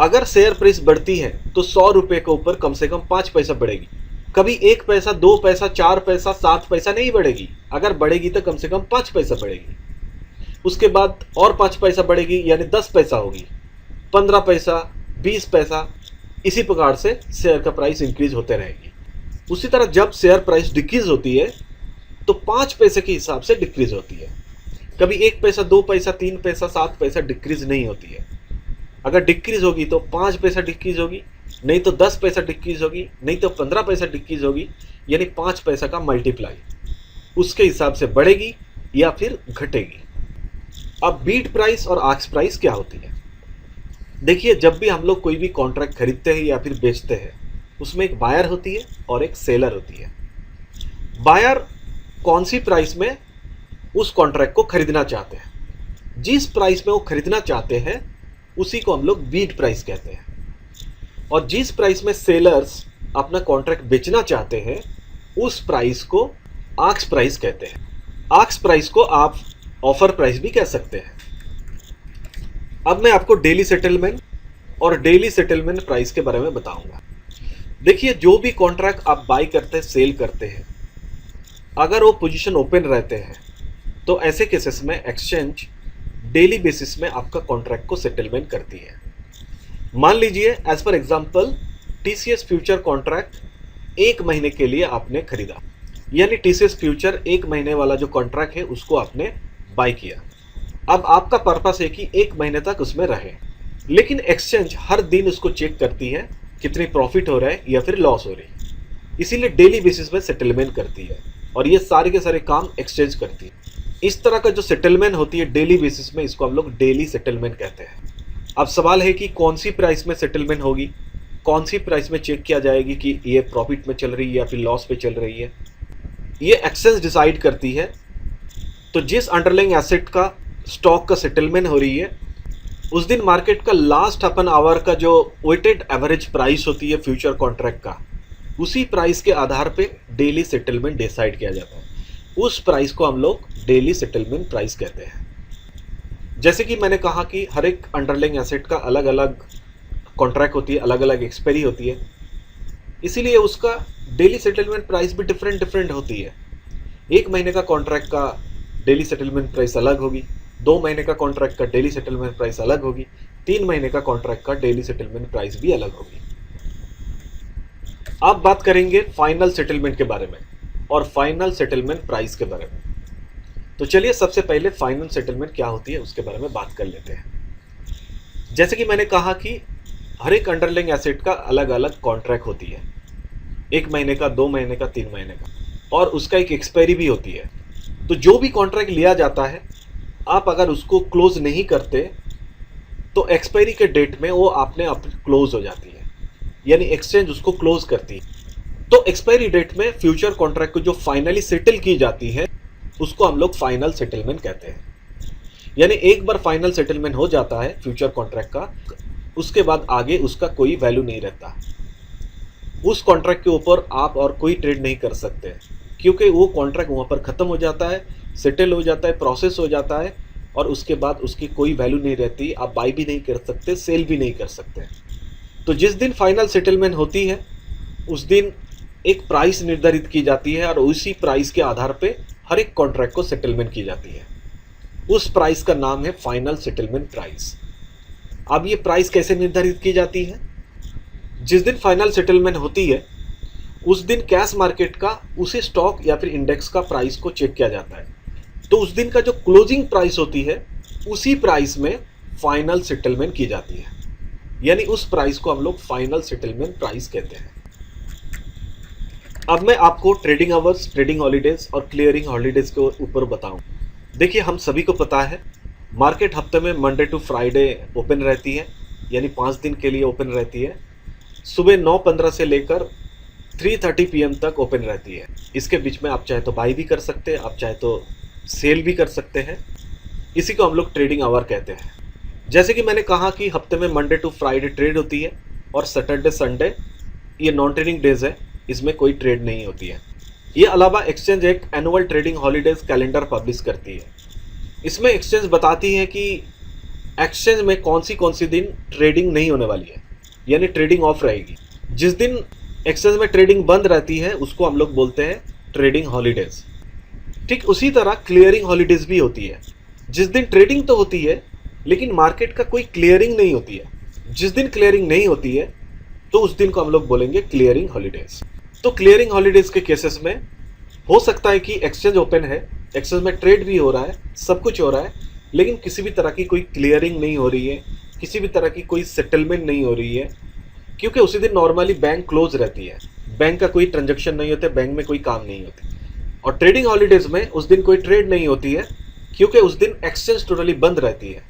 अगर शेयर प्राइस बढ़ती है तो 100 रुपये के ऊपर कम से कम 5 पैसा बढ़ेगी। कभी 1 पैसा, 2 पैसा, 4 पैसा, 7 पैसा नहीं बढ़ेगी। अगर बढ़ेगी तो कम से कम 5 पैसा बढ़ेगी। उसके बाद और 5 पैसा बढ़ेगी यानी 10 पैसा होगी, 15 पैसा, 20 पैसा। इसी प्रकार से शेयर का प्राइस इंक्रीज होते रहेगी। उसी तरह जब शेयर प्राइस डिक्रीज होती है तो 5 पैसे के हिसाब से डिक्रीज होती है। कभी 1 पैसा, 2 पैसा, 3 पैसा, 7 पैसा डिक्रीज नहीं होती है। अगर डिक्रीज होगी तो 5 पैसा डिक्रीज होगी, नहीं तो 10 पैसा डिक्रीज होगी, नहीं तो 15 पैसा डिक्रीज होगी, यानी 5 पैसा का मल्टीप्लाई उसके हिसाब से बढ़ेगी या फिर घटेगी। अब बीट प्राइस और आस्क प्राइस क्या होती है। देखिए, जब भी हम लोग कोई भी कॉन्ट्रैक्ट खरीदते हैं या फिर बेचते हैं, उसमें एक बायर होती है और एक सेलर होती है। बायर कौन सी प्राइस में उस कॉन्ट्रैक्ट को खरीदना चाहते हैं, जिस प्राइस में वो खरीदना चाहते हैं उसी को हम लोग बीट प्राइस कहते हैं। और जिस प्राइस में सेलर्स अपना कॉन्ट्रैक्ट बेचना चाहते हैं उस प्राइस को आस्क प्राइस कहते हैं। आस्क प्राइस को आप ऑफर प्राइस भी कह सकते हैं। अब मैं आपको डेली सेटलमेंट और डेली सेटलमेंट प्राइस के बारे में बताऊंगा। देखिए, जो भी कॉन्ट्रैक्ट आप बाई करते हैं, सेल करते हैं, अगर वो पोजीशन ओपन रहते हैं तो ऐसे केसेस में एक्सचेंज डेली बेसिस में आपका कॉन्ट्रैक्ट को सेटलमेंट करती है। मान लीजिए as per example TCS future contract 1 महीने के लिए आपने खरीदा, यानी टीसीएस फ्यूचर 1 महीने वाला जो कॉन्ट्रैक्ट है उसको आपने बाई किया। अब आपका पर्पस है कि 1 महीने तक उसमें रहे, लेकिन एक्सचेंज हर दिन उसको चेक करती है कितनी प्रॉफिट हो रहा है या फिर लॉस हो रही है। इसीलिए डेली बेसिस में सेटलमेंट करती है और ये सारे के सारे काम एक्सचेंज करती है। इस तरह का जो सेटलमेंट होती है डेली बेसिस में, इसको हम लोग डेली सेटलमेंट कहते हैं। अब सवाल है कि कौन सी प्राइस में सेटलमेंट होगी, कौन सी प्राइस में चेक किया जाएगी कि ये प्रॉफिट में चल रही है या फिर लॉस पे चल रही है, ये एक्सचेंज डिसाइड करती है। तो जिस अंडरलाइंग एसेट का स्टॉक का सेटलमेंट हो रही है, उस दिन मार्केट का लास्ट अपन आवर का जो वेटेड एवरेज प्राइस होती है फ्यूचर कॉन्ट्रैक्ट का, उसी प्राइस के आधार पे डेली सेटलमेंट डिसाइड किया जाता है। उस प्राइस को हम लोग डेली सेटलमेंट प्राइस कहते हैं। जैसे कि मैंने कहा कि हर एक अंडरलाइंग एसेट का अलग अलग कॉन्ट्रैक्ट होती है, अलग अलग एक्सपायरी होती है, इसीलिए उसका डेली सेटलमेंट प्राइस भी डिफरेंट होती है। 1 महीने का कॉन्ट्रैक्ट का डेली सेटलमेंट प्राइस अलग होगी, 2 महीने का कॉन्ट्रैक्ट का डेली सेटलमेंट प्राइस अलग होगी, 3 महीने का कॉन्ट्रैक्ट का डेली सेटलमेंट प्राइस भी अलग होगी। अब बात करेंगे फाइनल सेटलमेंट के बारे में और फाइनल सेटलमेंट प्राइस के बारे में। तो चलिए सबसे पहले फाइनल सेटलमेंट क्या होती है उसके बारे में बात कर लेते हैं। जैसे कि मैंने कहा कि हर एक अंडरलाइंग एसेट का अलग अलग कॉन्ट्रैक्ट होती है, 1 महीने का, 2 महीने का, 3 महीने का, और उसका एक एक्सपायरी भी होती है। तो जो भी कॉन्ट्रैक्ट लिया जाता है, आप अगर उसको क्लोज नहीं करते तो एक्सपायरी के डेट में वो आपने क्लोज हो जाती है, यानी एक्सचेंज उसको क्लोज करती है। तो एक्सपायरी डेट में फ्यूचर कॉन्ट्रैक्ट को जो फाइनली सेटल की जाती है उसको हम लोग फाइनल सेटलमेंट कहते हैं। यानी एक बार फाइनल सेटलमेंट हो जाता है फ्यूचर कॉन्ट्रैक्ट का, उसके बाद आगे उसका कोई वैल्यू नहीं रहता। उस कॉन्ट्रैक्ट के ऊपर आप और कोई ट्रेड नहीं कर सकते, क्योंकि वो कॉन्ट्रैक्ट वहाँ पर ख़त्म हो जाता है, सेटल हो जाता है, प्रोसेस हो जाता है, और उसके बाद उसकी कोई वैल्यू नहीं रहती। आप बाई भी नहीं कर सकते, सेल भी नहीं कर सकते। तो जिस दिन फाइनल सेटलमेंट होती है उस दिन एक प्राइस निर्धारित की जाती है और उसी प्राइस के आधार पे हर एक कॉन्ट्रैक्ट को सेटलमेंट की जाती है। उस प्राइस का नाम है फाइनल सेटलमेंट प्राइस। अब ये प्राइस कैसे निर्धारित की जाती है? जिस दिन फाइनल सेटलमेंट होती है उस दिन कैश मार्केट का उसी स्टॉक या फिर इंडेक्स का प्राइस को चेक किया जाता है तो उस दिन का जो क्लोजिंग प्राइस होती है उसी प्राइस में फाइनल सेटलमेंट की जाती है, यानी उस प्राइस को हम लोग फाइनल सेटलमेंट प्राइस कहते हैं। अब मैं आपको ट्रेडिंग आवर्स, ट्रेडिंग हॉलीडेज और क्लियरिंग हॉलीडेज के ऊपर बताऊं। देखिए, हम सभी को पता है मार्केट हफ्ते में मंडे टू फ्राइडे ओपन रहती है, यानी 5 दिन के लिए ओपन रहती है। सुबह 9:15 से लेकर 3:30 PM तक ओपन रहती है। इसके बीच में आप चाहे तो बाई भी कर सकते हैं, आप चाहे तो सेल भी कर सकते हैं। इसी को हम लोग ट्रेडिंग आवर कहते हैं। जैसे कि मैंने कहा कि हफ्ते में मंडे टू फ्राइडे ट्रेड होती है और सैटरडे संडे ये नॉन ट्रेडिंग डेज है, इसमें कोई ट्रेड नहीं होती है। ये अलावा एक्सचेंज एक annual trading holidays calendar publish करती है। इसमें एक्सचेंज बताती है कि एक्सचेंज में कौन सी दिन ट्रेडिंग नहीं होने वाली है, यानी ट्रेडिंग ऑफ रहेगी। जिस दिन एक्सचेंज में ट्रेडिंग बंद रहती है उसको हम लोग बोलते हैं ट्रेडिंग हॉलीडेज। ठीक उसी तरह क्लियरिंग हॉलीडेज भी होती है। जिस दिन ट्रेडिंग तो होती है लेकिन मार्केट का कोई क्लियरिंग नहीं होती है। जिस दिन क्लियरिंग नहीं होती है तो उस दिन को हम लोग बोलेंगे क्लियरिंग हॉलीडेज। तो क्लियरिंग हॉलीडेज के केसेस में हो सकता है कि एक्सचेंज ओपन है, एक्सचेंज में ट्रेड भी हो रहा है, सब कुछ हो रहा है, लेकिन किसी भी तरह की कोई क्लियरिंग नहीं हो रही है, किसी भी तरह की कोई सेटलमेंट नहीं हो रही है, क्योंकि उसी दिन नॉर्मली बैंक क्लोज रहती है, बैंक का कोई ट्रांजैक्शन नहीं होता, बैंक में कोई काम नहीं होती। और ट्रेडिंग हॉलीडेज में उस दिन कोई ट्रेड नहीं होती है, क्योंकि उस दिन एक्सचेंज टोटली बंद रहती है।